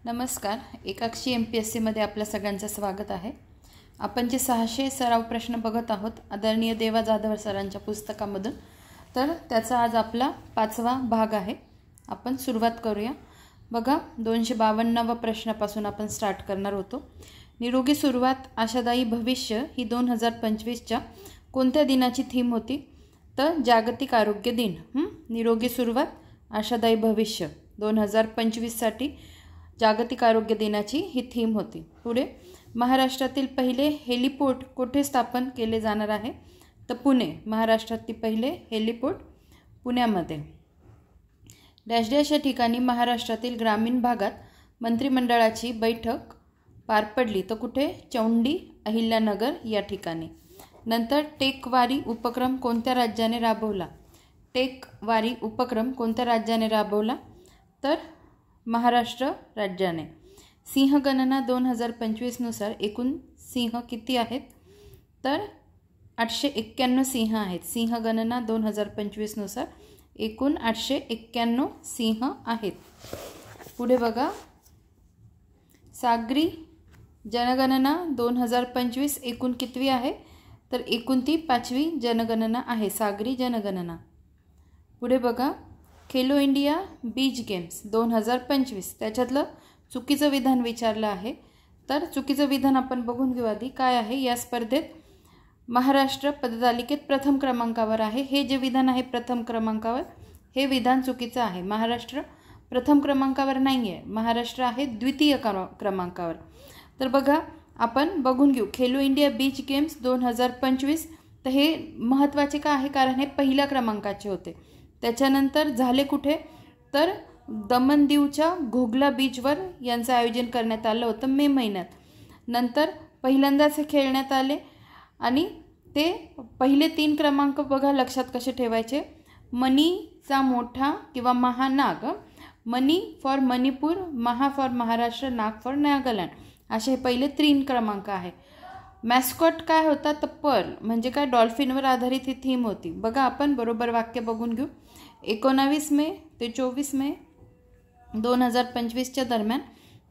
नमस्कार. एकाक्षी MPSC मध्ये आपल्या सगळ्यांचं स्वागत आहे. आपण जे 600 सराव प्रश्न बघत आहोत आदरणीय देवा जाधव सरांच्या पुस्तकामधून, तर त्याचा आज आपला 5वा भाग आहे. आपण सुरुवात करूया. बघा, 252वा प्रश्नापासून आपण स्टार्ट करणार होतो. निरोगी सुरुवात आशादायी भविष्य ही 2025च्या कोणत्या दिनाची थीम होती? तर जागतिक आरोग्य दिन. निरोगी सुरुवात आशादायी भविष्य 2025 साठी जागतिक आरोग्य दिनाची ही थीम होती. पुढे, महाराष्ट्रातील पहिले हेलिपोर्ट कुठे स्थापन केले जाणार आहे? तर पुणे. महाराष्ट्रातील पहिले हेलिपोर्ट पुण्यामध्ये. डॅश डॅश या ठिकाणी महाराष्ट्रातील ग्रामीण भागात मंत्रिमंडळाची बैठक पार पडली. तर कुठे? चौंडी अहिल्यानगर या ठिकाणी. नंतर, टेकवारी उपक्रम कोणत्या राज्याने राबवला? टेकवारी उपक्रम कोणत्या राज्याने राबवला? तर महाराष्ट्र राज्याने. सिंहगणना 2025 नुसार एकूण सिंह किती आहेत? तर 891 सिंह आहेत. सिंहगणना 2025 नुसार एकूण 891 सिंह आहेत. पुढे बघा, सागरी जनगणना 2025 एकूण कितवी आहे? तर एकूण ती 5वी जनगणना आहे, सागरी जनगणना. पुढे बघा, खेलो इंडिया बीच गेम्स 2025 त्याच्यातलं चुकीचं विधान विचारलं आहे. तर चुकीचं विधान आपण बघून घेऊ आधी काय आहे. या स्पर्धेत महाराष्ट्र पदतालिकेत प्रथम क्रमांकावर आहे. हे जे विधान आहे प्रथम क्रमांकावर, हे विधान चुकीचं आहे. महाराष्ट्र प्रथम क्रमांकावर नाही आहे, महाराष्ट्र आहे द्वितीय क्रमांकावर. तर बघा, आपण बघून घेऊ खेलो इंडिया बीच गेम्स 2025. तर हे महत्त्वाचे का आहे? कारण हे पहिल्या क्रमांकाचे होते. त्याच्यानंतर झाले कुठे? तर दमन दीवच्या घोगला बीचवर यांचं आयोजन करण्यात आलं होतं मे महिन्यात. नंतर पहिल्यांदाच हे खेळण्यात आले आणि ते पहिले 3 क्रमांक बघा लक्षात कसे ठेवायचे. मनीचा मोठा किंवा महानाग, Mani for Manipur, Maha for Maharashtra, Naga for Nagaland, असे हे पहिले 3 क्रमांक आहे. मॅस्कॉट काय होता? तर पर्ल, म्हणजे काय? डॉल्फिनवर आधारित ही थीम होती. बघा, आपण बरोबर वाक्य बघून घेऊ. 19 मे ते 24 मे 2025च्या दरम्यान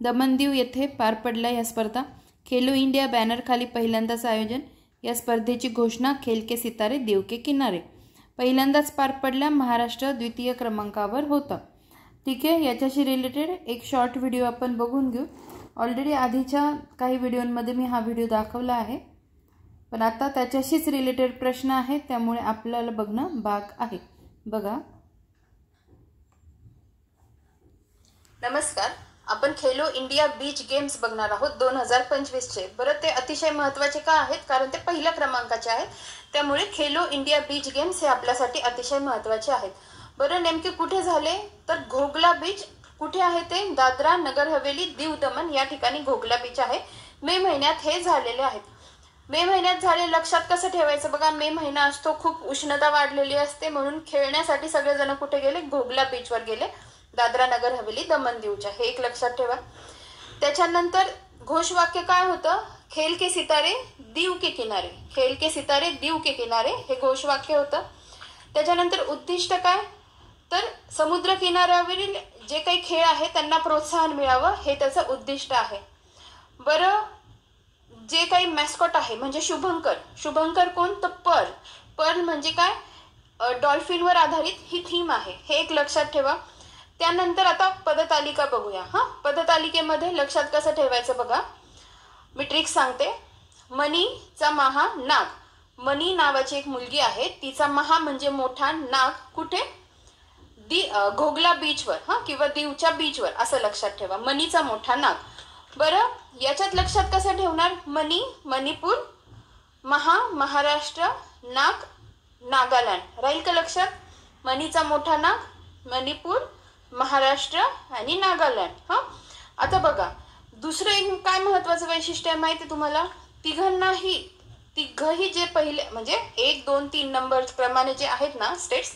दमन-दीव येथे पार पडल्या या स्पर्धा. खेलो इंडिया बॅनरखाली पहिल्यांदाच आयोजन. या स्पर्धेची घोषणा खेल के सितारे दीव के किनारे पहिल्यांदाच पार पडल्या. महाराष्ट्र द्वितीय क्रमांकावर होता. ठीक आहे. याच्याशी रिलेटेड एक शॉर्ट व्हिडिओ आपण बघून घेऊ. ऑलरेडी आधीच्या काही व्हिडिओमध्ये मी हा व्हिडिओ दाखवला आहे, पण आता त्याच्याशीच रिलेटेड प्रश्न आहे, त्यामुळे आपल्याला बघणं भाग आहे. बघा. नमस्कार. आपण खेलो इंडिया बीच गेम्स बघणार आहोत 2025चे. बरं, ते अतिशय महत्त्वाचे का आहेत? कारण ते पहिल्या क्रमांकाचे आहेत, त्यामुळे खेलो इंडिया बीच गेम्स हे आपल्यासाठी अतिशय महत्त्वाचे आहेत. बरं, नेमके कुठे झाले? तर घोगला बीच कुठे आहे? ते दादरा नगर हवेली दीव दमन या ठिकाणी घोगला बीच आहे. मे महिन्यात हे झालेले आहेत. मे महिन्यात झाले, लक्षात कसं ठेवायचं? बघा, मे महिना असतो, खूप उष्णता वाढलेली असते, म्हणून खेळण्यासाठी सगळेजण कुठे गेले? घोगला बीचवर गेले, दादरा नगर हवेली दमन दीवच्या. हे एक लक्षात ठेवा. त्याच्यानंतर घोषवाक्य काय होतं? खेल के सितारे दीव के किनारे, खेल के सितारे दीव के किनारे हे घोषवाक्य होतं. त्याच्यानंतर उद्दिष्ट काय? तर समुद्र किनाऱ्यावरील जे काही खेळ आहे त्यांना प्रोत्साहन मिळावं, हे त्याचं उद्दिष्ट आहे. बरं, जे काही मॅस्कॉट आहे म्हणजे शुभंकर. शुभंकर कोण? तर पर्ल. पर्ल म्हणजे काय? डॉल्फिनवर आधारित ही थीम आहे, हे एक लक्षात ठेवा. त्यानंतर आता पदतालिका बघूया. पदतालिकेमध्ये लक्षात कसं ठेवायचं बघा, मी ट्रिक सांगते. मनीचा महा नाग, मनी नावाची एक मुलगी आहे, तिचा महा म्हणजे मोठा, नाग कुठे? घोगला बीचवर, किंवा दीवच्या बीचवर, असं लक्षात ठेवा. मनीचा मोठा नाग. बरं, याच्यात लक्षात कसं ठेवणार? मनी मणिपूर, महा महाराष्ट्र, नाग नागालँड. राहील का लक्षात? मनीचा मोठा नाग, मणिपूर, महाराष्ट्र आणि नागालँड. आता बघा, दुसरं एक काय महत्वाचं वैशिष्ट्य आहे माहिती तुम्हाला? तिघही जे पहिले म्हणजे 1, 2, 3 नंबर प्रमाणे जे आहेत ना स्टेट्स,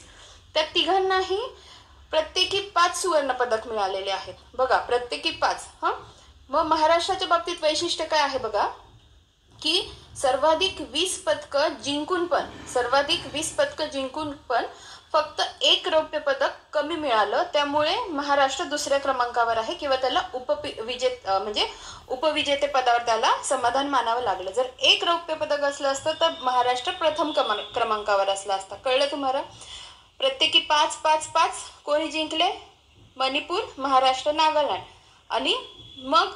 त्या तिघांनाही प्रत्येकी 5 सुवर्ण पदक मिळालेले आहेत. बघा, प्रत्येकी 5. मग महाराष्ट्राच्या बाबतीत वैशिष्ट्य काय आहे बघा, की सर्वाधिक 20 पदकं जिंकून पण फक्त 1 रौप्य पदक कमी मिळालं, त्यामुळे महाराष्ट्र दुसऱ्या क्रमांकावर आहे किंवा त्याला उपविजेते पदावर त्याला समाधान मानावं लागलं. जर 1 रौप्य पदक असलं असतं तर महाराष्ट्र प्रथम क्रमांकावर असला असता. कळलं तुम्हाला? प्रत्येकी 5-5-5 कोणी जिंकले? मणिपूर, महाराष्ट्र, नागालँड. आणि मग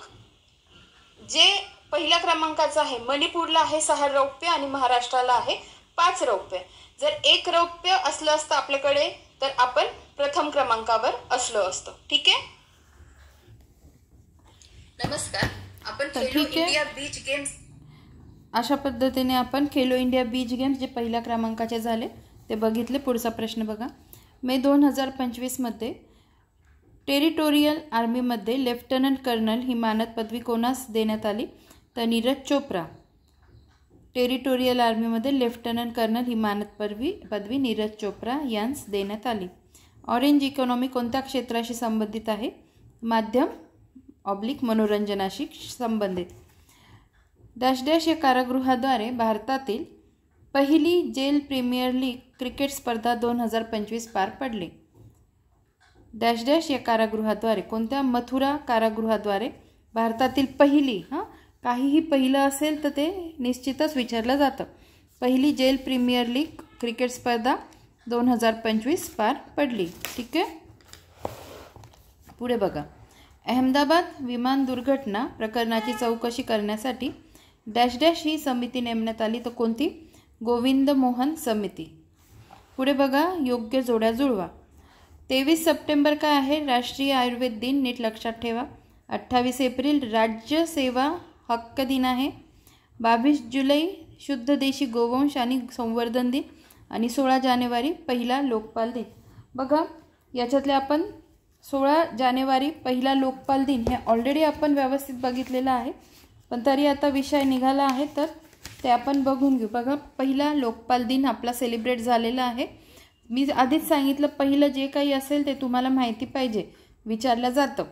जे पहिल्या क्रमांकाचं आहे मणिपूरला आहे 6 रौप्य आणि महाराष्ट्राला आहे 5 रौप्य. जर 1 रौप्य असलं असतं आपल्याकडे तर आपण प्रथम क्रमांकावर असलो असतो. ठीक आहे. नमस्कार. आपण खेलो इंडिया बीच गेम्स अशा पद्धतीने आपण खेलो इंडिया बीच गेम्स जे पहिल्या क्रमांकाचे झाले ते बघितले. पुढचा प्रश्न बघा. मे 2025 मध्ये टेरिटोरियल आर्मीमध्ये लेफ्टनंट कर्नल ही मानद पदवी कोणास देण्यात आली? तर नीरज चोप्रा. टेरिटोरियल आर्मीमध्ये लेफ्टनंट कर्नल ही मानद पदवी नीरज चोप्रा यांस देण्यात आली. ऑरेंज इकॉनॉमी कोणत्या क्षेत्राशी संबंधित आहे? माध्यम/मनोरंजनाशी संबंधित. डॅश डॅश या कारागृहाद्वारे भारतातील पहिली जेल प्रीमियर लीग क्रिकेट स्पर्धा 2025 पार पडली. डॅश डॅश या कारागृहाद्वारे, कोणत्या मथुरा कारागृहाद्वारे भारतातील पहिली, काहीही पहिलं असेल तर ते निश्चितच विचारलं जातं, पहिली जेल प्रीमियर लीग क्रिकेट स्पर्धा 2025 पार पडली. ठीक आहे. पुढे बघा. अहमदाबाद विमान दुर्घटना प्रकरणाची चौकशी करण्यासाठी डॅश डॅश ही समिती नेमण्यात आली. तर कोणती? गोविंद मोहन समिती. पुढे बघा. योग्य जोड्या जुळवा. 23 सप्टेंबर काय आहे? राष्ट्रीय आयुर्वेद दिन. नीट लक्षात ठेवा. 28 एप्रिल राज्य सेवा हक्क दिन आहे. 22 जुलै शुद्ध देशी गोवंश आणि संवर्धन दिन आणि 16 जानेवारी पहिला लोकपाल दिन. बघा याच्यातले आपण 16 जानेवारी पहिला लोकपाल दिन हे ऑलरेडी आपण व्यवस्थित बघितलेलं आहे, पण तरी आता विषय निघाला आहे तर ते आपण बघून घेऊ. बघा पहिला लोकपाल दिन आपला सेलिब्रेट झालेला आहे. मी आधीच सांगितलं पहिलं जे काही असेल ते तुम्हाला माहिती पाहिजे, विचारलं जातं.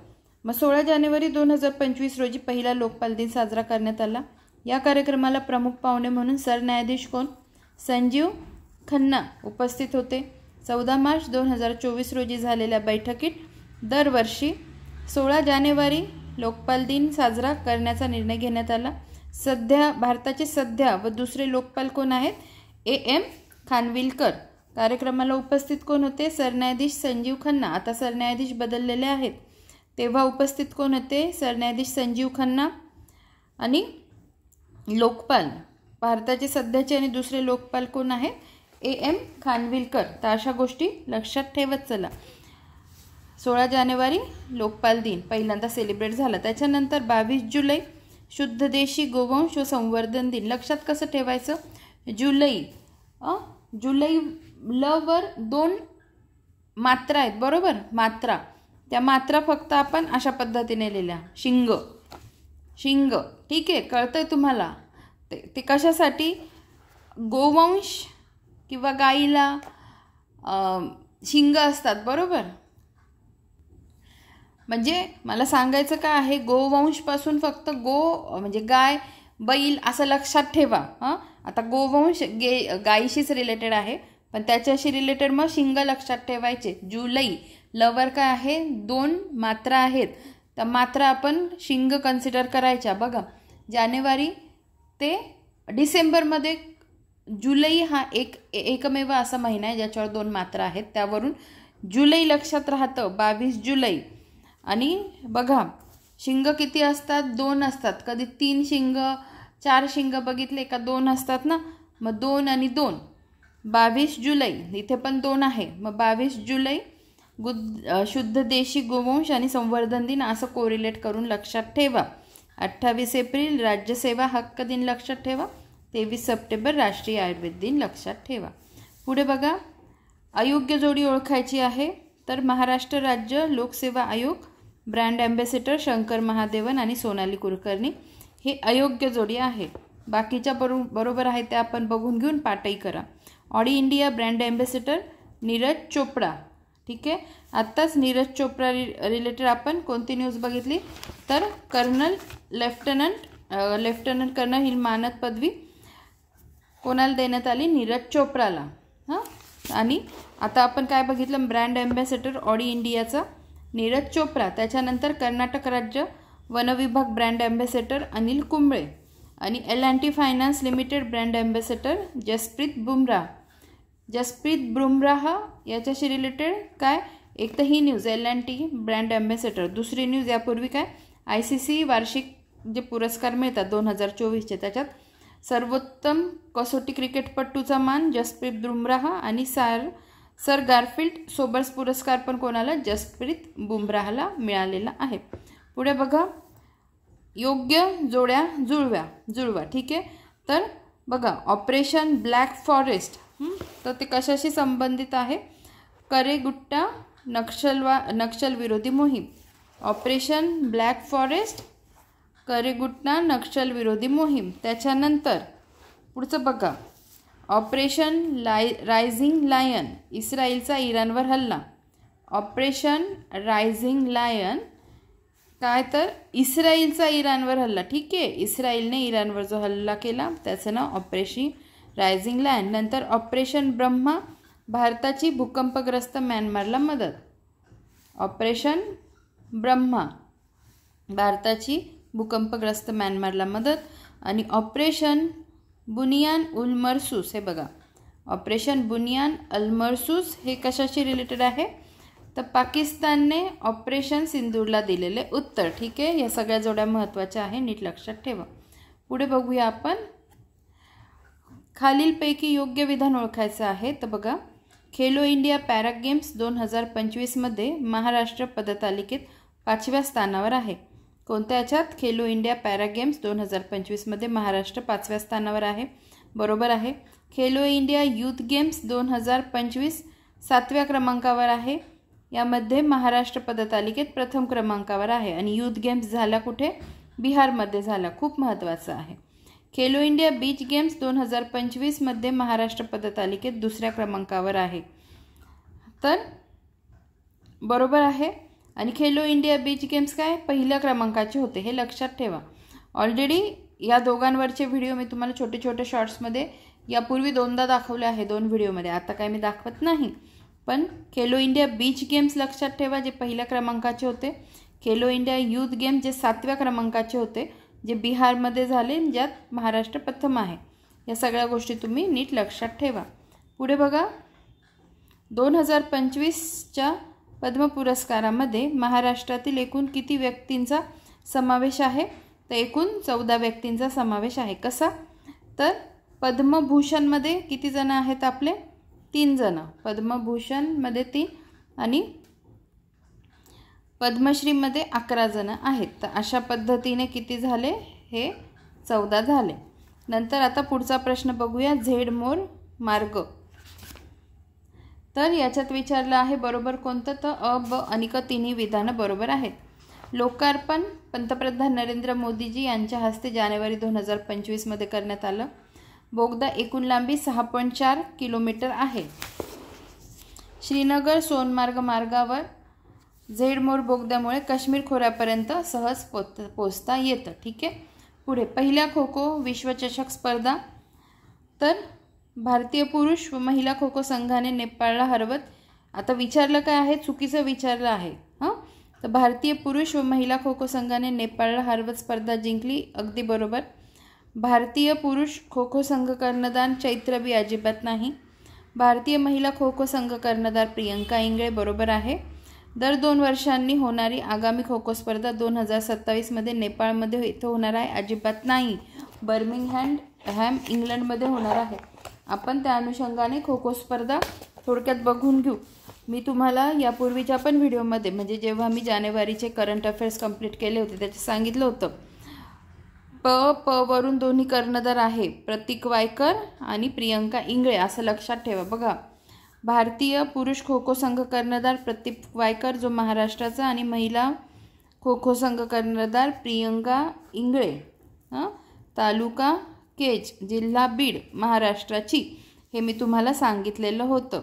मग 16 जानेवारी 2025 रोजी पहिला लोकपाल दिन साजरा करण्यात आला. या कार्यक्रमाला प्रमुख पाहुणे म्हणून सरन्यायाधीश कोण? संजीव खन्ना उपस्थित होते. 14 मार्च 2024 रोजी झालेल्या बैठकीत दरवर्षी 16 जानेवारी लोकपाल दिन साजरा करण्याचा निर्णय घेण्यात आला. भारताचे सध्या व दुसरे लोकपाल कोण आहेत? AM खानविलकर. कार्यक्रमाला उपस्थित कोण होते? सरन्यायाधीश संजीव खन्ना. आता सरन्यायाधीश बदललेले आहेत. तेव्हा उपस्थित कोण होते? सरन्यायाधीश संजीव खन्ना. आणि लोकपाल भारताचे सध्याचे आणि दुसरे लोकपाल कोण आहेत? AM खानविलकर. तर अशा गोष्टी लक्षात ठेवत चला. 16 जानेवारी लोकपाल दिन पहिल्यांदा सेलिब्रेट झाला. त्याच्यानंतर 22 जुलै शुद्ध देशी गोवंश व संवर्धन दिन. लक्षात कसं ठेवायचं? जुलै ल वर 2 मात्रा आहेत, बरोबर? मात्रा, त्या मात्रा फक्त आपण अशा पद्धतीने लिहिल्या. शिंग. ठीक आहे, कळतंय तुम्हाला? ते कशासाठी? गोवंश किंवा गाईला शिंग असतात, बरोबर? म्हणजे मला सांगायचं काय आहे, गोवंशपासून फक्त म्हणजे गाय, बैल असं लक्षात ठेवा. आता गोवंश गायीशीच रिलेटेड आहे, पण त्याच्याशी रिलेटेड मग शिंग लक्षात ठेवायचे. जुलै लवर काय आहे? 2 मात्रा आहेत, त्या मात्रा आपण शिंग कन्सिडर करायच्या. बघा जानेवारी ते डिसेंबरमध्ये जुलै हा एकमेव असा महिना आहे ज्याच्यावर 2 मात्रा आहेत, त्यावरून जुलै लक्षात राहतं. 22 जुलै. आणि बघा शिंग किती असतात? 2 असतात. कधी 3 शिंग 4 शिंग बघितले का? 2 असतात ना. मग 2 आणि 2. 22 जुलै इथे पण 2 आहे. मग 22 जुलै शुद्ध देशी गोवंश आणि संवर्धन दिन असं कोरिलेट करून लक्षात ठेवा. 28 एप्रिल राज्यसेवा हक्क दिन लक्षात ठेवा. 23 सप्टेंबर राष्ट्रीय आयुर्वेद दिन लक्षात ठेवा. पुढे बघा. अयोग्य जोडी ओळखायची आहे. तर महाराष्ट्र राज्य लोकसेवा आयोग ब्रँड ॲम्बॅसेडर शंकर महादेवन आणि सोनाली कुलकर्णी हे अयोग्य जोडी आहे. बाकीच्या बरोबर आहे त्या आपण बघून घेऊन पाठही करा. All India brand ambassador Neeraj Chopra. ठीक आहे. आत्ताच नीरज चोपडा रिलेटेड आपण कोणती न्यूज बघितली? तर लेफ्टनंट कर्नल ही मानद पदवी कोणाला देण्यात आली? नीरज चोपडाला. आणि आता आपण काय बघितलं, ब्रँड ॲम्बॅसेडर ऑडी इंडियाचा नीरज चोप्रा, त्याच्यानंतर कर्नाटक राज्य वन विभाग ब्रँड ॲम्बॅसेडर अनिल कुंबळे आणि L&T finance limited brand ambassador Jasprit Bumrah. Jasprit Bumrah याच्याशी रिलेटेड काय, एक तर ही न्यूज L&T ब्रँड ॲम्बॅसेडर, दुसरी न्यूज यापूर्वी काय ICC वार्षिक जे पुरस्कार मिळतात 2024चे, त्याच्यात सर्वोत्तम कसोटी क्रिकेटपटूचा मान जसप्रीत बुमराह आणि सर गारफील्ड सोबर्स पुरस्कार पण कोणाला, जसप्रीत बुमराहला मिळालेला आहे. पुढे बघा, योग्य जोड्या जुळवा. ठीक आहे, तर बघा ऑपरेशन ब्लॅक फॉरेस्ट, तर ते कशाशी संबंधित आहे, करेगुट्टा नक्षल विरोधी मोहीम. ऑपरेशन ब्लॅक फॉरेस्ट, करेगुट्टा नक्षल विरोधी मोहीम. त्याच्यानंतर पुढचं बघा, ऑपरेशन रायझिंग लायन, इस्रायलचा इराणवर हल्ला. ऑपरेशन रायझिंग लायन काय, तर इस्रायलचा इराणवर हल्ला. ठीक आहे, इस्रायलने इराणवर जो हल्ला केला त्याचं नाव ऑपरेशन रायझिंग लायन. नंतर ऑपरेशन ब्रह्मा, भारताची भूकंपग्रस्त म्यानमारला मदत. ऑपरेशन ब्रह्मा, भारताची भूकंपग्रस्त म्यानमारला मदत. आणि ऑपरेशन बुनियान उल मरसूस, हे बघा ऑपरेशन बुनियान अल मरसूस हे कशाशी रिलेटेड आहे, तर पाकिस्तानने ऑपरेशन सिंदूरला दिलेले उत्तर. ठीक आहे, या सगळ्या जोड्या महत्त्वाच्या आहे, नीट लक्षात ठेवा. पुढे बघूया आपण, खालीलपैकी योग्य विधान ओळखायचं आहे. तर बघा, खेलो इंडिया पॅरा गेम्स 2025मध्ये महाराष्ट्र पदतालिकेत 5व्या स्थानावर आहे. कोणत्या याच्यात, खेलो इंडिया पॅरा गेम्स 2025मध्ये महाराष्ट्र 5व्या स्थानावर आहे, बरोबर आहे. खेलो इंडिया यूथ गेम्स 2025 7व्या क्रमांकावर आहे, यामध्ये महाराष्ट्र पदतालिकेत प्रथम क्रमांकावर आहे. आणि यूथ गेम्स झाला कुठे, बिहारमध्ये झाला, खूप महत्त्वाचं आहे. खेलो इंडिया बीच गेम्स 2025मध्ये महाराष्ट्र पदतालिकेत 2ऱ्या क्रमांकावर आहे, तर बरोबर आहे. आणि खेलो इंडिया बीच गेम्स काय, पहिल्या क्रमांकाचे होते, हे लक्षात ठेवा. ऑलरेडी या दोघांवरचे व्हिडिओ मी तुम्हाला छोटे छोटे शॉर्ट्समध्ये यापूर्वी 2दा दाखवले आहे, 2 व्हिडिओमध्ये. आता काय मी दाखवत नाही, पण खेलो इंडिया बीच गेम्स लक्षात ठेवा, जे पहिल्या क्रमांकाचे होते. खेलो इंडिया यूथ गेम्स जे 7व्या क्रमांकाचे होते, जे बिहारमध्ये झाले, ज्यात महाराष्ट्र प्रथम आहे. या सगळ्या गोष्टी तुम्ही नीट लक्षात ठेवा. पुढे बघा, 2025च्या पद्म पुरस्कारामध्ये महाराष्ट्रातील एकूण किती व्यक्तींचा समावेश आहे, तर एकूण 14 व्यक्तींचा समावेश आहे. कसा, तर पद्मभूषणमध्ये किती जण आहेत आपले, 3 जण. पद्मभूषणमध्ये 3 आणि पद्मश्रीमध्ये 11 जण आहेत. तर अशा पद्धतीने किती झाले, हे 14 झाले. नंतर आता पुढचा प्रश्न बघूया, झेड मोर मार्ग. तर याच्यात विचारलं आहे बरोबर कोणतं, तर अ, ब आणि क तिन्ही विधानं बरोबर आहेत. लोकार्पण पंतप्रधान नरेंद्र मोदीजी यांच्या हस्ते जानेवारी 2025मध्ये करण्यात आलं. बोगदा एकूण लांबी 6.4 किलोमीटर आहे. श्रीनगर सोनमार्ग मार्गावर झेडमोर बोगद्यामुळे काश्मीर खोऱ्यापर्यंत सहज पोचता येतं. ठीक आहे, पुढे पहिल्या खो खो विश्वचषक स्पर्धा, तर भारतीय पुरुष व महिला खो खो संघाने नेपाळला हरवत. आता विचारलं काय आहे, चुकीचं विचारलं आहे. तर भारतीय पुरुष व महिला खो खो संघाने नेपाळला हरवत स्पर्धा जिंकली, अगदी बरोबर. भारतीय पुरुष खो खो संघ कर्णधार चैत्र बी अजिबात नाही. भारतीय महिला खो खो संघ कर्णधार प्रियंका इंगळे, बरोबर आहे. दर 2 वर्षांनी होणारी आगामी खो खो स्पर्धा 2027मध्ये नेपाळमध्ये इथं होणार आहे, अजिबात नाही. बर्मिंगहॅम इंग्लंडमध्ये होणार आहे. आपण त्या अनुषंगाने खो खो स्पर्धा थोडक्यात बघून घेऊ. मी तुम्हाला यापूर्वीच्या पण व्हिडिओमध्ये, म्हणजे जेव्हा मी जानेवारीचे करंट अफेअर्स कंप्लीट केले होते, त्याचे सांगितलं होतं. प वरून दोन्ही कर्णधार आहे, प्रतीक वायकर आणि प्रियंका इंगळे, असं लक्षात ठेवा. बघा, भारतीय पुरुष खो खो संघ कर्णधार प्रतीक वायकर जो महाराष्ट्राचा, आणि महिला खो खो संघ कर्णधार प्रियंका इंगळे, तालुका केज, जिल्हा बीड, महाराष्ट्राची, हे मी तुम्हाला सांगितलेलं होतं.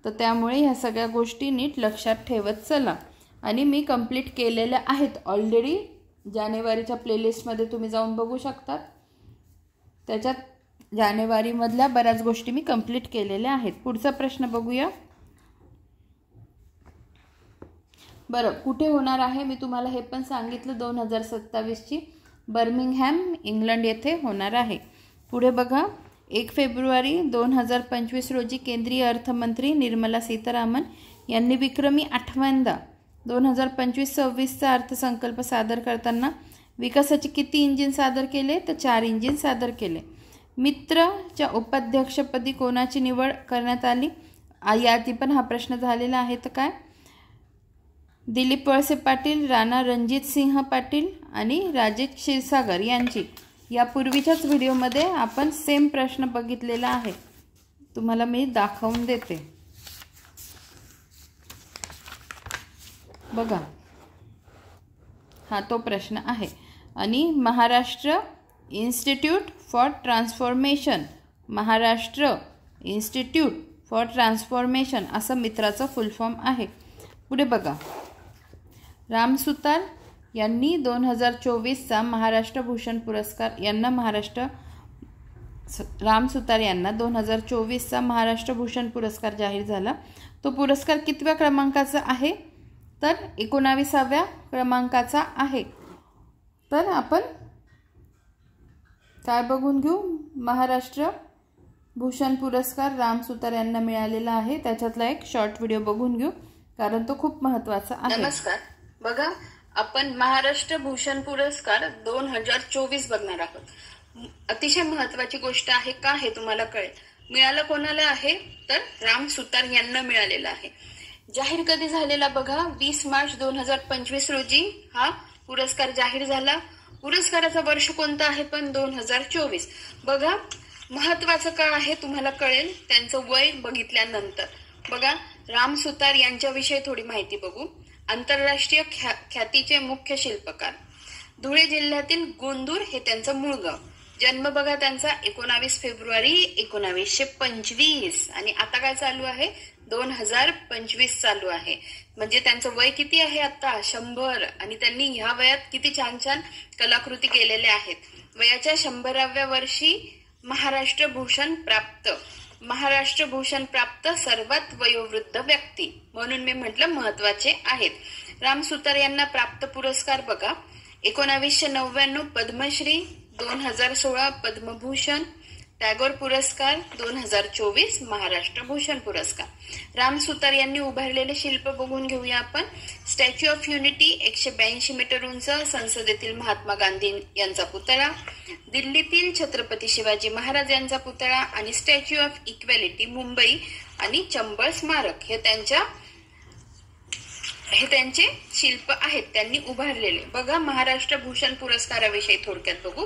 तर त्यामुळे ह्या सगळ्या गोष्टी नीट लक्षात ठेवत चला. आणि मी कंप्लीट केलेल्या आहेत ऑलरेडी. जानेवारीच्या प्लेलिस्टमध्ये तुम्ही जाऊन बघू शकतात. त्याच्यात जानेवारीमधल्या बऱ्याच गोष्टी मी कंप्लीट केलेल्या आहेत. पुढचा प्रश्न बघूया. बरं, कुठे होणार आहे मी तुम्हाला हे पण सांगितलं. 2027ची बर्मिंगहॅम इंग्लंड येथे होणार आहे. पुढे बघा, 1 फेब्रुवारी 2025 रोजी केंद्रीय अर्थमंत्री निर्मला सीतारामन यांनी विक्रमी 8व्यांदा 2025-26चा अर्थसंकल्प सादर करताना विकासाचे किती इंजिन सादर केले? तर 4 इंजिन सादर केले. मित्रच्या उपाध्यक्षपदी कोणाची निवड करण्यात आली? याआधी पण हा प्रश्न झालेला आहे. तर काय? दिलीप वळसे पाटील, राणा रणजित सिंह पाटील आणि राजेश क्षीरसागर यांची. यापूर्वीच्याच व्हिडिओमध्ये आपण सेम प्रश्न बघितलेला आहे, तुम्हाला मी दाखवून देते बघा. हा तो प्रश्न आहे. आणि Maharashtra institute for transformation, Maharashtra institute for transformation असं मित्राचं फुल फॉर्म आहे. पुढे बघा, राम सुतार यांनी 2024चा महाराष्ट्र भूषण पुरस्कार राम सुतार यांना 2024चा महाराष्ट्र भूषण पुरस्कार जाहीर झाला. तो पुरस्कार कितव्या क्रमांकाचा आहे? तर 19व्या क्रमांकाचा आहे. तर आपण काय बघून घेऊ? महाराष्ट्र भूषण पुरस्कार राम सुतार यांना मिळालेला आहे. त्याच्यातला एक शॉर्ट व्हिडिओ बघून घेऊ, कारण तो खूप महत्त्वाचा आहे. नमस्कार. बघा, आपण महाराष्ट्र भूषण पुरस्कार 2024 बघणार आहोत. अतिशय महत्त्वाची गोष्ट आहे. का हे तुम्हाला कळेल. मिळालं कोणाला आहे? तर राम सुतार यांना मिळालेला आहे. जाहीर कधी झालेला बघा, 20 मार्च 2025 रोजी हा पुरस्कार जाहीर झाला. पुरस्काराचं वर्ष कोणतं आहे? पण 2024. बघा, महत्वाचं का आहे तुम्हाला कळेल त्यांचं वय बघितल्यानंतर. बघा, राम सुतार यांच्याविषयी थोडी माहिती बघू. आंतरराष्ट्रीय ख्यातीचे मुख्य शिल्पकार, धुळे जिल्ह्यातील गोंदूर हे त्यांचं मूळ गाव. जन्म बघा त्यांचा 19 फेब्रुवारी 1925 आणि आता काय चालू आहे? 2025 चालू आहे. म्हणजे त्यांचं वय किती आहे आता? 100. आणि त्यांनी ह्या वयात किती छान छान कलाकृती केलेल्या आहेत. वयाच्या 100व्या वर्षी महाराष्ट्र भूषण प्राप्त सर्वात वयोवृद्ध व्यक्ती म्हणून मी म्हटलं महत्वाचे आहेत. राम सुतार यांना प्राप्त पुरस्कार बघा, 1999 पद्मश्री, 2016 पद्मभूषण, टॅगोर पुरस्कार, 2024 महाराष्ट्र भूषण पुरस्कार. राम सुतार यांनी उभारलेले शिल्प बघून घेऊया आपण. स्टॅच्यू ऑफ युनिटी 182 मीटर उंच, संसदेतील महात्मा गांधी यांचा पुतळा, दिल्लीतील छत्रपती शिवाजी महाराज यांचा पुतळा आणि स्टॅच्यू ऑफ इक्वॅलिटी मुंबई आणि चंबळ स्मारक हे त्यांचे शिल्प आहेत त्यांनी उभारलेले. बघा, महाराष्ट्र भूषण पुरस्काराविषयी थोडक्यात बघू.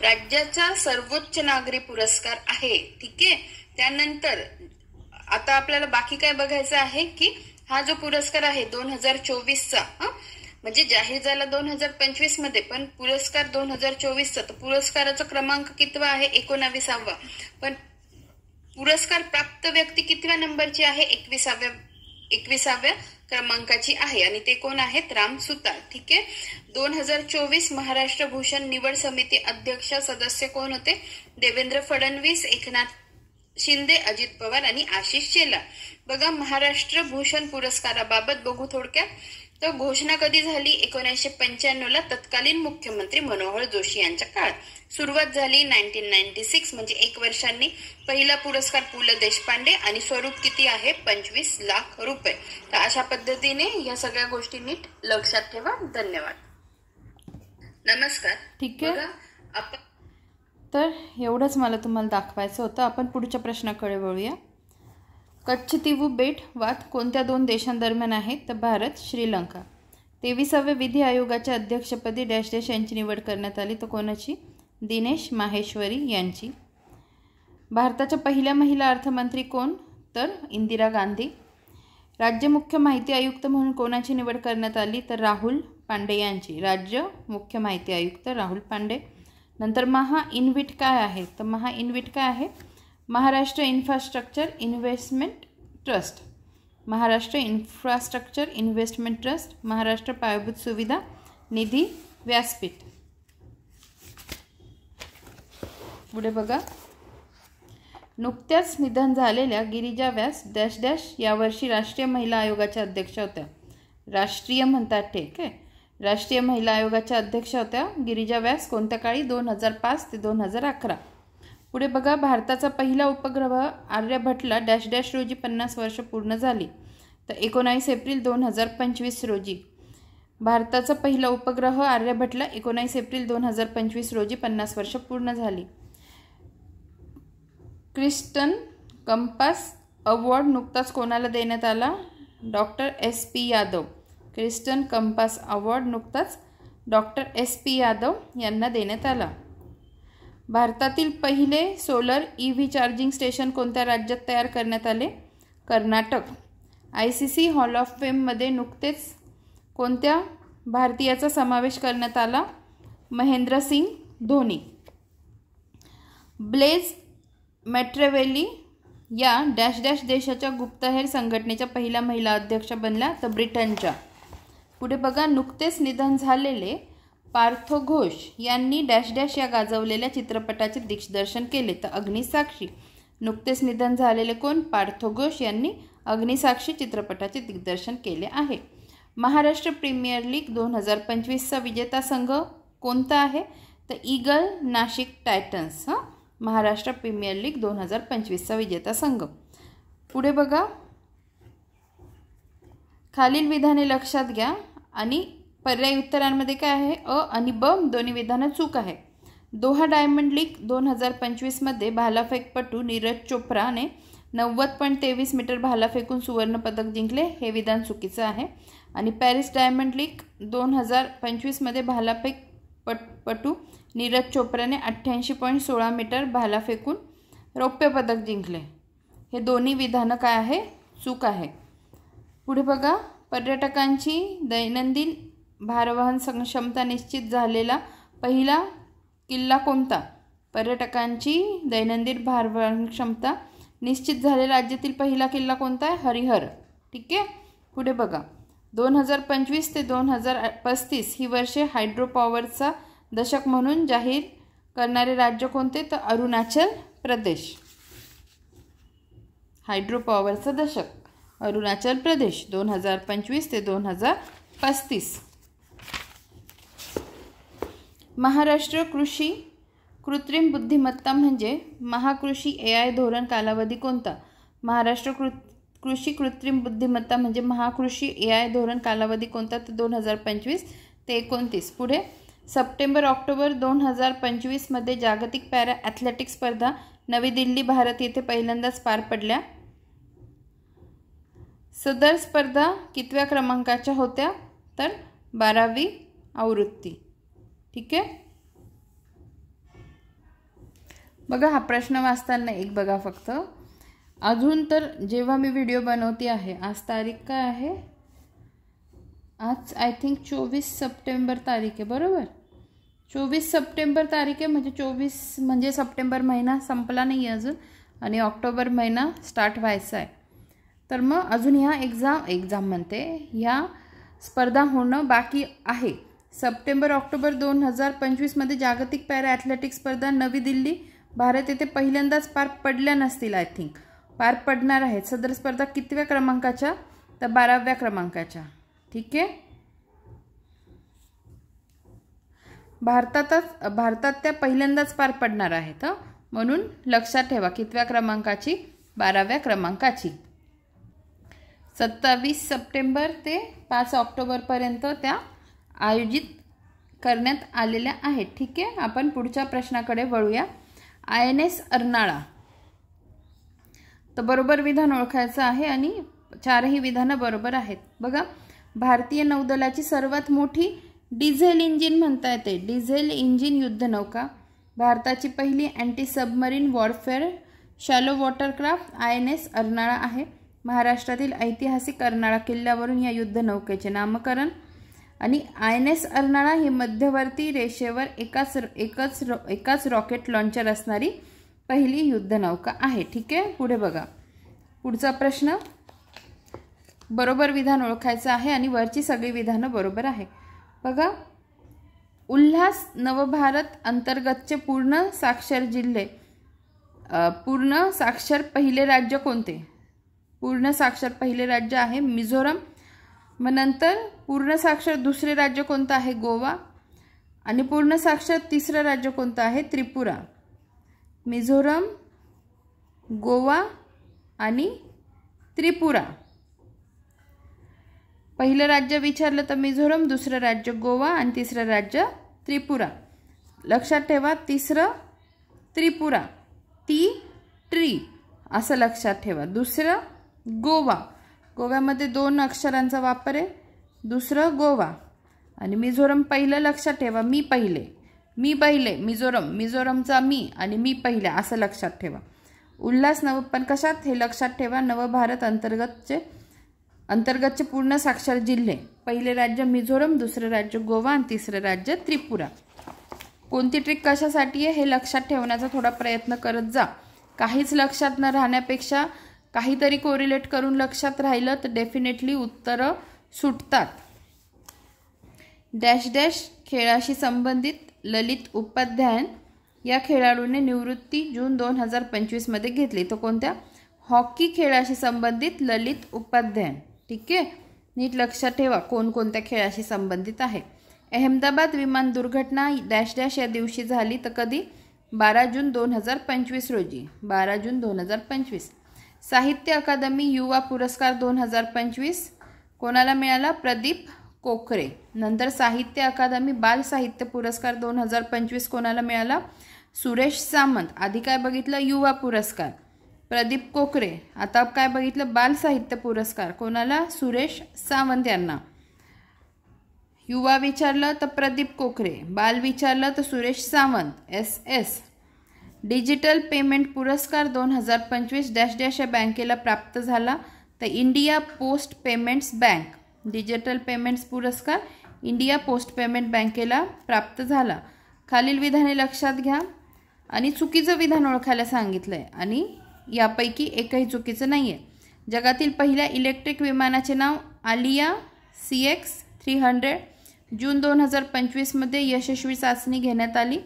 राज्याचा सर्वोच्च नागरी पुरस्कार आहे. ठीक आहे. त्यानंतर आता आपल्याला बाकी काय बघायचं आहे की हा जो पुरस्कार आहे 2024चा, म्हणजे जाहीर झाला 2025 मध्ये, पण पुरस्कार 2024चा. तर पुरस्काराचा क्रमांक कितवा आहे? 19वा. पण पुरस्कार प्राप्त व्यक्ती कितव्या नंबरची आहे? 21व्या क्रमांकाची आहे. आणि ते कोण आहेत? राम सुतार. ठीक आहे. 2024 महाराष्ट्र भूषण निवड समिती अध्यक्ष सदस्य कोण होते? देवेंद्र फडणवीस, एकनाथ शिंदे, अजित पवार आणि आशिष शेलार. बघा, महाराष्ट्र भूषण पुरस्काराबाबत बघू थोडक्यात. तर घोषणा कधी झाली? 1995ला तत्कालीन मुख्यमंत्री मनोहर जोशी यांच्या काळात. सुरुवात झाली 1996, म्हणजे 1 वर्षांनी. पहिला पुरस्कार पु ल देशपांडे आणि स्वरूप किती आहे? 25 लाख रुपये. तर अशा पद्धतीने या सगळ्या गोष्टी नीट लक्षात ठेवा. धन्यवाद. नमस्कार. ठीक आहे. तर एवढंच मला तुम्हाला दाखवायचं होतं. आपण पुढच्या प्रश्नाकडे वळूया. कच्छ तीवू बेट वाद कोणत्या 2 देशांदरम्यान आहेत? तर भारत, श्रीलंका. 23व्या विधी आयोगाच्या अध्यक्षपदी डॅश डॅश यांची निवड करण्यात आली. तर कोणाची? दिनेश माहेश्वरी यांची. भारताच्या पहिल्या महिला अर्थमंत्री कोण? तर इंदिरा गांधी. राज्य मुख्य माहिती आयुक्त म्हणून कोणाची निवड करण्यात आली? तर राहुल पांडे यांची. राज्य मुख्य माहिती आयुक्त राहुल पांडे. नंतर महा-इन्व्हिट काय आहे? तर महा-इन्व्हिट काय आहे? Maharashtra infrastructure investment trust, Maharashtra infrastructure investment trust, Maharashtra पायाभूत सुविधा निधी व्यासपीठ. पुढे बघा, नुकत्याच निधन झालेल्या गिरिजा व्यास डॅश डॅश यावर्षी राष्ट्रीय महिला आयोगाच्या अध्यक्ष होत्या. राष्ट्रीय म्हणतात ठीक आहे. राष्ट्रीय महिला आयोगाच्या अध्यक्ष होत्या गिरिजा व्यास. कोणत्या काळी? 2005 ते 2011. पुढे बघा, भारताचा पहिला उपग्रह आर्यभट्टला डॅश डॅश रोजी 50 वर्ष पूर्ण झाली. तर 19 एप्रिल 2025 रोजी भारताचा पहिला उपग्रह आर्यभट्टला 19 एप्रिल 2025 रोजी 50 वर्ष पूर्ण झाली. क्रिस्टन कंपास अवॉर्ड नुकताच कोणाला देण्यात आला? Doctor SP Yadav. Crystal compass award नुकताच डॉक्टर SP यादव यांना देण्यात आला. भारतातील पहिले सोलर EV चार्जिंग स्टेशन कोणत्या राज्यात तयार करण्यात आले? कर्नाटक. ICC हॉल ऑफ फेममध्ये नुकतेच कोणत्या भारतीयाचा समावेश करण्यात आला? महेंद्रसिंग धोनी. ब्लेज मॅट्रेवेली या डॅश डॅश देशाच्या गुप्तहेर संघटनेच्या पहिल्या महिला अध्यक्ष बनल्या? तर ब्रिटनच्या. पुढे बघा, नुकतेच निधन झालेले पार्थो घोष यांनी डॅश डॅश या गाजवलेल्या चित्रपटाचे दिग्दर्शन केले? तर अग्निसाक्षी. नुकतेच निधन झालेले कोण? पार्थो घोष यांनी अग्निसाक्षी चित्रपटाचे दिग्दर्शन केले आहे. महाराष्ट्र प्रीमियर लीग 2025चा विजेता संघ कोणता आहे? तर eagle Nashik titans. Maharashtra premier league 2025चा विजेता संघ. पुढे बघा, खालील विधाने लक्षात घ्या आणि पर्यायी उत्तरांमध्ये काय आहे? अ आणि ब दोन्ही विधानं चूक आहे. दोहा डायमंड लीग 2025मध्ये भालाफेकपटू नीरज चोप्राने 90.23 मीटर भाला फेकून सुवर्णपदक जिंकले, हे विधान चुकीचं आहे. आणि पॅरिस डायमंड लीग 2025मध्ये भालाफेकपटू नीरज चोप्राने 88.16 मीटर भाला फेकून रौप्य पदक जिंकले, हे दोन्ही विधानं काय आहे? चूक आहे. पुढे बघा, पर्यटकांची दैनंदिन भारवहन क्षमता निश्चित झालेला पहिला किल्ला कोणता? पर्यटकांची दैनंदिन भारवहन क्षमता निश्चित झालेला राज्यातील पहिला किल्ला कोणता आहे? हरिहर. ठीक आहे. पुढे बघा, 2025 ते 2035 ही वर्षे हायड्रो पॉवरचा दशक म्हणून जाहीर करणारे राज्य कोणते? तर अरुणाचल प्रदेश. हायड्रो पॉवरचं दशक अरुणाचल प्रदेश 2025 ते 2035. महाराष्ट्र कृषी कृत्रिम बुद्धिमत्ता म्हणजे महाकृषी AI धोरण कालावधी कोणता? महाराष्ट्र कृषी कृत्रिम बुद्धिमत्ता म्हणजे महाकृषी AI धोरण कालावधी कोणता? तर 2025 ते 2029. पुढे, सप्टेंबर-ऑक्टोबर 2025मध्ये जागतिक पॅरा ॲथलेटिक्स स्पर्धा नवी दिल्ली, भारत येथे पहिल्यांदाच पार पडल्या. सदर स्पर्धा कितव्या क्रमांकाच्या होत्या? तर 12वी आवृत्ती. ठीक आहे. बघा, हा प्रश्न वाचताना एक बघा फक्त, अजून तर जेव्हा मी व्हिडिओ बनवते आहे, आज तारीख काय आहे? आज आय थिंक 24 सप्टेंबर तारीख आहे, बरोबर? 24 सप्टेंबर तारीख आहे, म्हणजे 24 म्हणजे सप्टेंबर महिना संपला नाही आहे अजून आणि ऑक्टोबर महिना स्टार्ट व्हायचा आहे. तर मग अजून ह्या एक्झाम म्हणते, ह्या स्पर्धा होणं बाकी आहे. सप्टेंबर-ऑक्टोबर 2025मध्ये जागतिक पॅरा ॲथलेटिक्स स्पर्धा नवी दिल्ली, भारत येथे पहिल्यांदाच पार पडल्या नसतील, आय थिंक पार पडणार आहेत. सदर स्पर्धा कितव्या क्रमांकाच्या? तर 12व्या क्रमांकाच्या. ठीक आहे. भारतात त्या पहिल्यांदाच पार पडणार आहेत, म्हणून लक्षात ठेवा कितव्या क्रमांकाची? 12व्या क्रमांकाची. 27 सप्टेंबर ते 5 ऑक्टोबरपर्यंत त्या आयोजित करण्यात आलेल्या आहेत. ठीक आहे. आपण पुढच्या प्रश्नाकडे वळूया. INS अर्नाळा. तर बरोबर विधान ओळखायचं आहे आणि चारही विधानं बरोबर आहेत. बघा, भारतीय नौदलाची सर्वात मोठी डिझेल इंजिन म्हणता येते, डिझेल इंजिन युद्धनौका. भारताची पहिली anti submarine warfare shallow watercraft INS Arnala आहे. महाराष्ट्रातील ऐतिहासिक अर्नाळा किल्ल्यावरून या युद्धनौकेचे नामकरण. आणि INS अर्नाळा ही मध्यवर्ती रेषेवर एकाच रॉकेट लॉन्चर असणारी पहिली युद्धनौका आहे. ठीक आहे. पुढे बघा, पुढचा प्रश्न, बरोबर विधान ओळखायचं आहे आणि वरची सगळी विधानं बरोबर आहे. बघा, उल्हास नवभारत अंतर्गतचे पूर्ण साक्षर जिल्हे पूर्ण साक्षर पहिले राज्य कोणते? पूर्ण साक्षर पहिले राज्य आहे मिझोरम. मग नंतर पूर्ण साक्षर दुसरे राज्य कोणतं आहे? गोवा. आणि पूर्ण साक्षर तिसरं राज्य कोणतं आहे? त्रिपुरा. मिझोरम, गोवा आणि त्रिपुरा. पहिलं राज्य विचारलं तर मिझोरम, दुसरं राज्य गोवा आणि तिसरं राज्य त्रिपुरा. लक्षात ठेवा, तिसरं त्रिपुरा, ट्री असं लक्षात ठेवा. दुसरं गोवा, गोव्यामध्ये 2 अक्षरांचा वापर आहे. दुसरं गोवा. आणि मिझोरम पहिलं लक्षात ठेवा, मी पहिले मिझोरम, मिझोरमचा मी आणि मी पहिले असं लक्षात ठेवा. उल्हास पण कशात हे लक्षात ठेवा, नवभारत अंतर्गतचे पूर्ण साक्षर जिल्हे. पहिले राज्य मिझोरम, दुसरं राज्य गोवा आणि तिसरं राज्य त्रिपुरा. कोणती ट्रिक कशासाठी आहे हे लक्षात ठेवण्याचा थोडा प्रयत्न करत जा. काहीच लक्षात न राहण्यापेक्षा काहीतरी कोरिलेट करून लक्षात राहिलं तर डेफिनेटली उत्तरं सुटतात. डॅश डॅश खेळाशी संबंधित ललित उपाध्यायन या खेळाडूने निवृत्ती जून 2025 मध्ये घेतली. तो कोणत्या? हॉकी खेळाशी संबंधित ललित उपाध्यायन. ठीक आहे, नीट लक्षात ठेवा कोणकोणत्या खेळाशी संबंधित आहे. अहमदाबाद विमान दुर्घटना डॅश डॅश या दिवशी झाली तर कधी? 12 जून 2025 रोजी. 12 जून 2025. साहित्य अकादमी युवा पुरस्कार 2025 कोणाला मिळाला? प्रदीप कोकरे. नंतर साहित्य अकादमी बाल साहित्य पुरस्कार 2025 कोणाला मिळाला? सुरेश सामंत. आधी काय बघितलं? युवा पुरस्कार प्रदीप कोकरे. आता काय बघितलं? बाल साहित्य पुरस्कार कोणाला? सुरेश सावंत यांना. युवा विचारलं तर प्रदीप कोकरे, बाल विचारलं तर Suresh Sawant. SS. Digital payment पुरस्कार 2025 डॅश डॅश या बँकेला प्राप्त झाला तर India post payments bank. Digital payments पुरस्कार इंडिया पोस्ट पेमेंट बँकेला प्राप्त झाला. खालील विधाने लक्षात घ्या आणि चुकीचं विधान ओळखायला सांगितलं आहे आणि यापैकी एकही चुकीचं नाही आहे. जगातील पहिल्या इलेक्ट्रिक विमानाचे नाव आलिया CX-300. जून 2025 मध्ये यशस्वी चाचणी घेण्यात आली.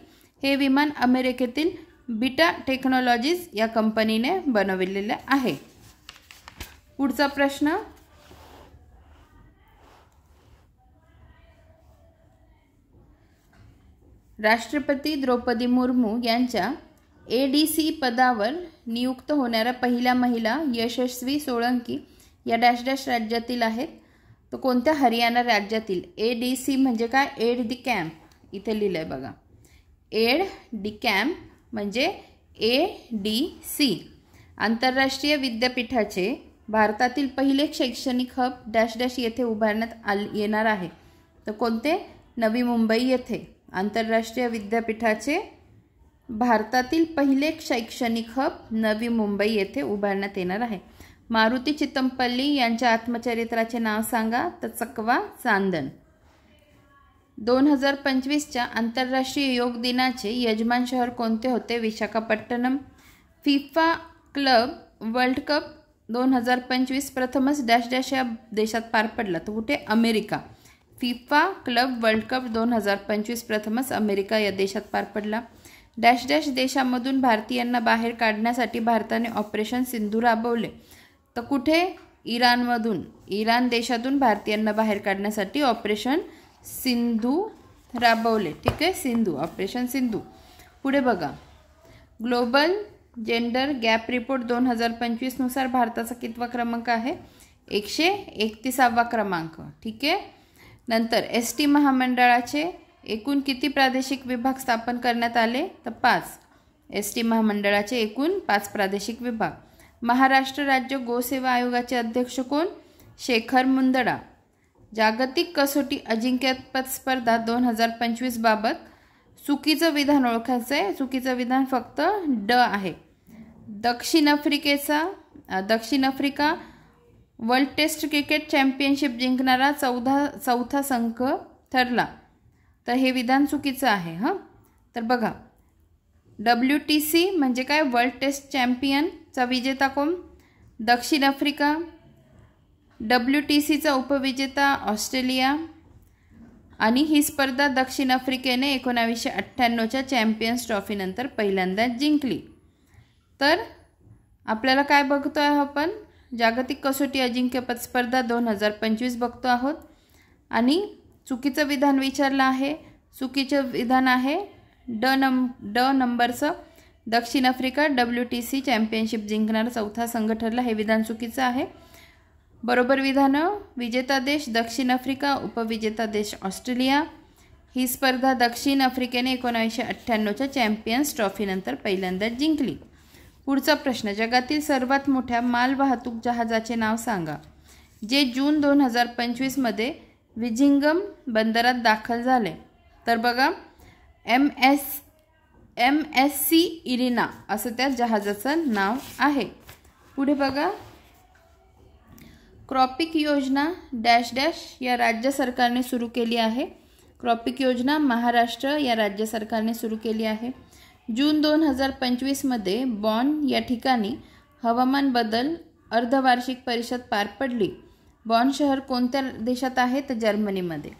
हे विमान अमेरिकेतील बीटा टेक्नॉलॉजीज या कंपनीने बनवलेले आहे. पुढचा प्रश्न. राष्ट्रपती द्रौपदी मुर्मू यांच्या ADC पदावर नियुक्त होणाऱ्या पहिल्या महिला यशस्वी सोळंकी या डॅश डॅश राज्यातील आहेत. तो कोणत्या? हरियाणा राज्यातील. ADC म्हणजे काय? एड दी कॅम्प. इथे लिहिलंय बघा, एड दी कॅम्प म्हणजे ADC. आंतरराष्ट्रीय विद्यापीठाचे भारतातील पहिले शैक्षणिक हब डॅश डॅश येथे उभारण्यात येणार आहे. तर कोणते? नवी मुंबई येथे. आंतरराष्ट्रीय विद्यापीठाचे भारतातील पहिले शैक्षणिक हब नवी मुंबई येथे उभारण्यात येणार आहे. मारुती चितमपल्ली यांच्या आत्मचरित्राचे नाव सांगा. तर चकवा चांदन. 2025च्या आंतरराष्ट्रीय योग दिनाचे यजमान शहर कोणते होते? Visakhapatnam. FIFA club world cup 2025 प्रथमच डॅश डॅश या देशात पार पडला. तर कुठे? America. FIFA club world cup 2025 प्रथमच अमेरिका या देशात पार पडला. डॅश डॅश देशामधून भारतीयांना बाहेर काढण्यासाठी भारताने ऑपरेशन सिंधू राबवले. तर कुठे? इराणमधून. इराण देशातून भारतीयांना बाहेर काढण्यासाठी ऑपरेशन सिंधू राबवले. ठीक आहे, सिंधू, ऑपरेशन सिंधू. पुढे बघा, ग्लोबल जेंडर गॅप रिपोर्ट 2025 नुसार भारताचा कितवा क्रमांक आहे? 131वा क्रमांक. ठीक आहे. नंतर ST महामंडळाचे एकूण किती प्रादेशिक विभाग स्थापन करण्यात आले? तर 5. ST महामंडळाचे एकूण 5 प्रादेशिक विभाग. महाराष्ट्र राज्य गोसेवा आयोगाचे अध्यक्ष कोण? शेखर मुंदडा. जागतिक कसोटी अजिंक्यपद स्पर्धा 2025 बाबत चुकीचं विधान ओळखायचं आहे. चुकीचं विधान फक्त ड आहे. दक्षिण Africa world test cricket championship जिंकणारा चौथा संघ ठरला. तर हे विधान चुकीचं आहे. हां, तर बघा, WTC म्हणजे काय? वर्ल्ड टेस्ट चॅम्पियनचा विजेता कोण? दक्षिण आफ्रिका. WTCचा उपविजेता ऑस्ट्रेलिया. आणि ही स्पर्धा दक्षिण आफ्रिकेने 1998च्या चॅम्पियन्स ट्रॉफीनंतर पहिल्यांदा जिंकली. तर आपल्याला काय बघतोय आपण, जागतिक कसोटी अजिंक्यपद स्पर्धा 2025 बघतो आहोत. आणि चुकीचं विधान विचारलं आहे. चुकीचं विधान आहे ड नंबरचं, दक्षिण आफ्रिका WTC चॅम्पियनशिप जिंकणारा चौथा संघ ठरला. हे विधान चुकीचं आहे. बरोबर विधानं, विजेता देश दक्षिण आफ्रिका, उपविजेता देश ऑस्ट्रेलिया. ही स्पर्धा दक्षिण आफ्रिकेने 1998च्या चॅम्पियन्स ट्रॉफीनंतर पहिल्यांदाच जिंकली. पुढचा प्रश्न, जगातील सर्वात मोठ्या मालवाहतूक जहाजाचे नाव सांगा, जे जून 2025मध्ये विझिंगम बंदरात दाखल झाले. तर बघा, MSC इरिना असं त्या जहाजाचं नाव आहे. पुढे बघा, क्रॉपिक योजना डॅश डॅश या राज्य सरकारने सुरू केली आहे. क्रॉपिक योजना महाराष्ट्र या राज्य सरकारने सुरू केली आहे. जून 2025मध्ये बॉन या ठिकाणी हवामान बदल अर्धवार्षिक परिषद पार पडली. बॉन शहर कोणत्या देशात आहे, तर जर्मनीमध्ये.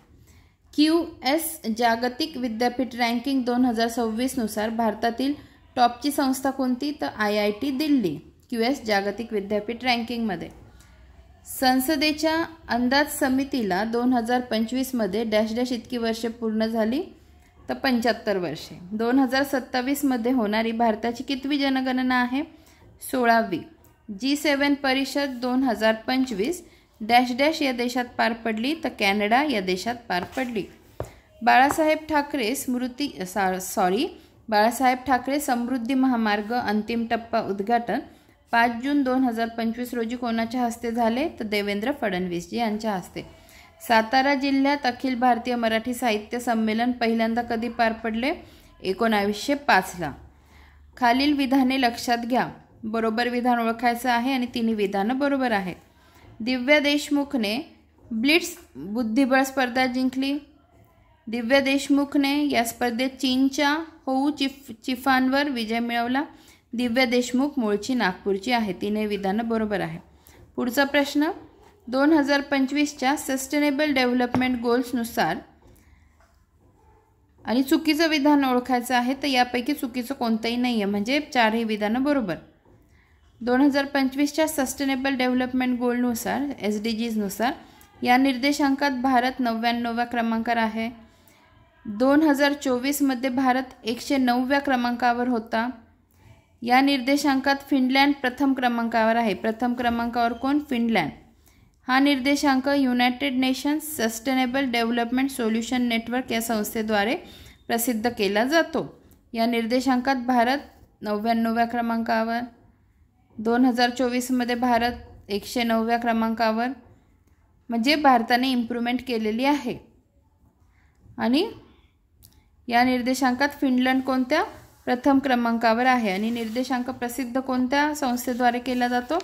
QS जागतिक विद्यापीठ रँकिंग 2026 नुसार भारतातील टॉपची संस्था कोणती, तर IIT दिल्ली. QS जागतिक विद्यापीठ रँकिंगमध्ये. संसदेच्या अंदाज समितीला 2025मध्ये डॅश डॅश इतकी वर्षे पूर्ण झाली, तर 75 वर्षे. 2027मध्ये होणारी भारताची कितवी जनगणना आहे, 16वी. G7 परिषद 2025 डॅश डॅश या देशात पार पडली, तर कॅनडा या देशात पार पडली. बाळासाहेब ठाकरे समृद्धी महामार्ग अंतिम टप्पा उद्घाटन 5 जून 2025 रोजी कोणाच्या हस्ते झाले, तर देवेंद्र फडणवीसजी यांच्या हस्ते. सातारा जिल्ह्यात अखिल भारतीय मराठी साहित्य संमेलन पहिल्यांदा कधी पार पडले, 1905ला. खालील विधाने लक्षात घ्या. बरोबर विधान ओळखायचं आहे आणि तिन्ही विधानं बरोबर आहेत. दिव्या देशमुखने ब्लिट्स बुद्धिबळ स्पर्धा जिंकली. दिव्या देशमुखने या स्पर्धेत चीनच्या होऊ चिफांवर विजय मिळवला. दिव्या देशमुख मूळची नागपूरची आहे. तिन्ही विधानं बरोबर आहे. पुढचा प्रश्न, 2025च्या सस्टेनेबल डेव्हलपमेंट गोल्सनुसार आणि चुकीचं विधान ओळखायचं आहे, तर यापैकी चुकीचं कोणतंही नाही आहे, म्हणजे चारही विधानं बरोबर. 2025च्या सस्टेनेबल डेव्हलपमेंट गोलनुसार SDGs नुसार या निर्देशांकात भारत 99व्या क्रमांकावर आहे. 2024मध्ये भारत 109व्या क्रमांकावर होता. या निर्देशांकात फिनलँड प्रथम क्रमांकावर आहे. प्रथम क्रमांकावर कोण, फिनलँड. हा निर्देशांक United nations sustainable development solution network या संस्थेद्वारे प्रसिद्ध केला जातो. या निर्देशांकात भारत 99व्या क्रमांकावर. 2024मध्ये भारत 109व्या क्रमांकावर, म्हणजे भारताने इम्प्रूव्हमेंट केलेली आहे. आणि या निर्देशांकात फिनलंड कोणत्या, प्रथम क्रमांकावर आहे. आणि निर्देशांक प्रसिद्ध कोणत्या संस्थेद्वारे केला जातो,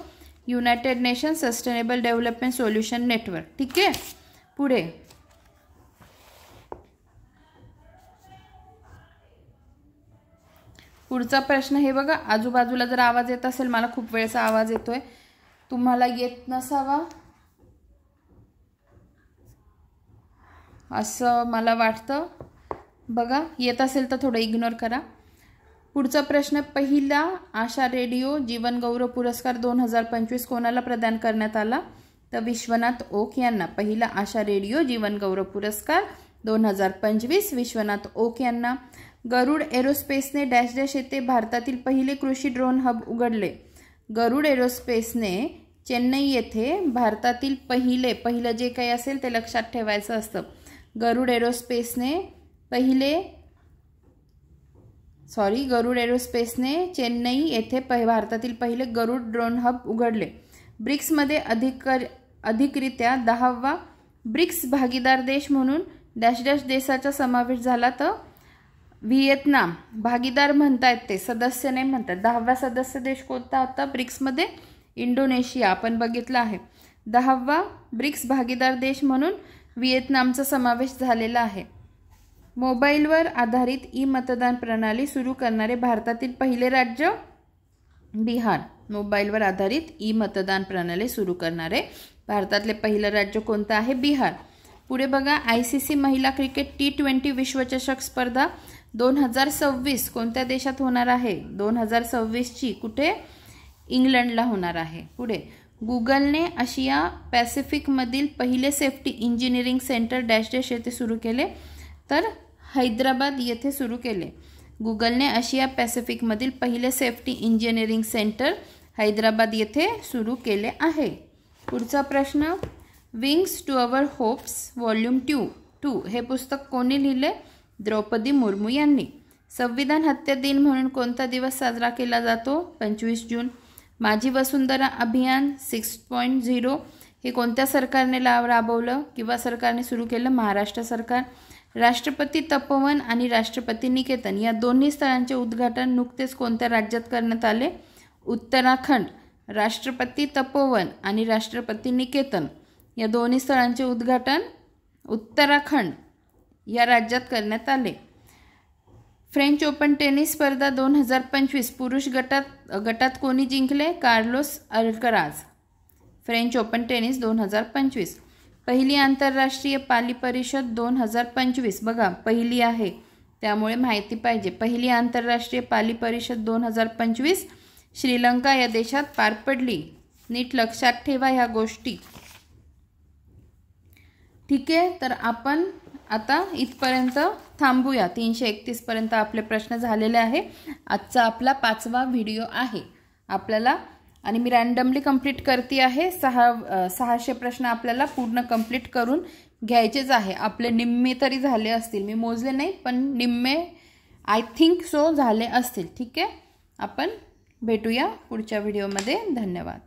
United nation sustainable development solution network. ठीक आहे. पुढे पुढचा प्रश्न हे बघा, आजूबाजूला जर आवाज येत असेल, मला खूप वेळचा आवाज येतोय, तुम्हाला येत नसावा असं मला वाटतं. बघा, येत असेल तर थोडं इग्नोर करा. पुढचा प्रश्न, पहिला आशा रेडिओ जीवन गौरव पुरस्कार 2025 कोणाला प्रदान करण्यात आला, तर विश्वनाथ ओक यांना. पहिला आशा रेडिओ जीवन गौरव पुरस्कार 2025 विश्वनाथ ओक यांना. गरुड एरोस्पेसने डॅश डॅश येथे भारतातील पहिले कृषी ड्रोन हब उघडले. गरुड एरोस्पेसने चेन्नई येथे भारतातील पहिलं जे काही असेल ते लक्षात ठेवायचं असतं. गरुड एरोस्पेसने चेन्नई येथे भारतातील पहिले गरुड ड्रोन हब उघडले. ब्रिक्समध्ये अधिकरित्या 10वा ब्रिक्स भागीदार देश म्हणून डॅश डॅश देशाचा समावेश झाला, तर व्हिएतनाम. भागीदार म्हणतायत ते, सदस्य नाही म्हणतात. 10वा सदस्य देश कोणता होता ब्रिक्समध्ये, इंडोनेशिया. आपण बघितलं आहे. 10वा ब्रिक्स भागीदार देश म्हणून व्हिएतनामचा समावेश झालेला आहे. मोबाईलवर आधारित ई-मतदान प्रणाली सुरू करणारे भारतातील पहिले राज्य, बिहार. मोबाईलवर आधारित ई-मतदान प्रणाली सुरू करणारे भारतातले पहिलं राज्य कोणतं आहे, बिहार. पुढे बघा, ICC महिला क्रिकेट T20 विश्वचषक स्पर्धा 2026 कोणत्या देशात होणार आहे? 2026ची कुठे? इंग्लंडला होणार आहे. पुढे, गुगलने आशिया पॅसिफिकमधील पहिले safety engineering centre dash dash येथे सुरू केले, तर हैदराबाद येथे सुरू केले. गुगलने आशिया पॅसिफिकमधील पहिले सेफ्टी इंजिनिअरिंग सेंटर हैदराबाद येथे सुरू केले आहे. पुढचा प्रश्न, wings to our hopes volume 2 हे पुस्तक कोणी लिहिले? द्रौपदी मुर्मू यांनी. संविधान हत्या दिन म्हणून कोणता दिवस साजरा केला जातो? 25 जून. माझी वसुंधरा अभियान 6.0 हे कोणत्या सरकारने राबवलं किंवा सरकारने सुरू केलं? महाराष्ट्र सरकार. राष्ट्रपती तपोवन आणि राष्ट्रपती निकेतन या दोन्ही स्थळांचे उद्घाटन नुकतेच कोणत्या राज्यात करण्यात आले? उत्तराखंड. राष्ट्रपती तपोवन आणि राष्ट्रपती निकेतन या दोन्ही स्थळांचे उद्घाटन उत्तराखंड या राज्यात करण्यात आले. फ्रेंच ओपन टेनिस स्पर्धा 2025 पुरुष गटात कोणी जिंकले? Carlos Alcaraz. French open tennis 2025. पहिली आंतरराष्ट्रीय पाली परिषद 2025. बघा, पहिली आहे त्यामुळे माहिती पाहिजे. पहिली आंतरराष्ट्रीय पाली परिषद 2025 श्रीलंका या देशात पार पडली. नीट लक्षात ठेवा ह्या गोष्टी. ठीक आहे, तर आपण आता इथपर्यंत थांबूया. 331 पर्यंत आपले प्रश्न झालेले आहे. आजचा आपला 5वा व्हिडिओ आहे आपल्याला, आणि मी रॅन्डमली कंप्लीट करते आहे. 600 प्रश्न आपल्याला पूर्ण कंप्लीट करून घ्यायचेच आहे. आपले निम्मे तरी झाले असतील, मी मोजले नाही पण निम्मे आय थिंक सो झाले असतील. ठीक आहे, आपण भेटूया पुढच्या व्हिडिओमध्ये. धन्यवाद.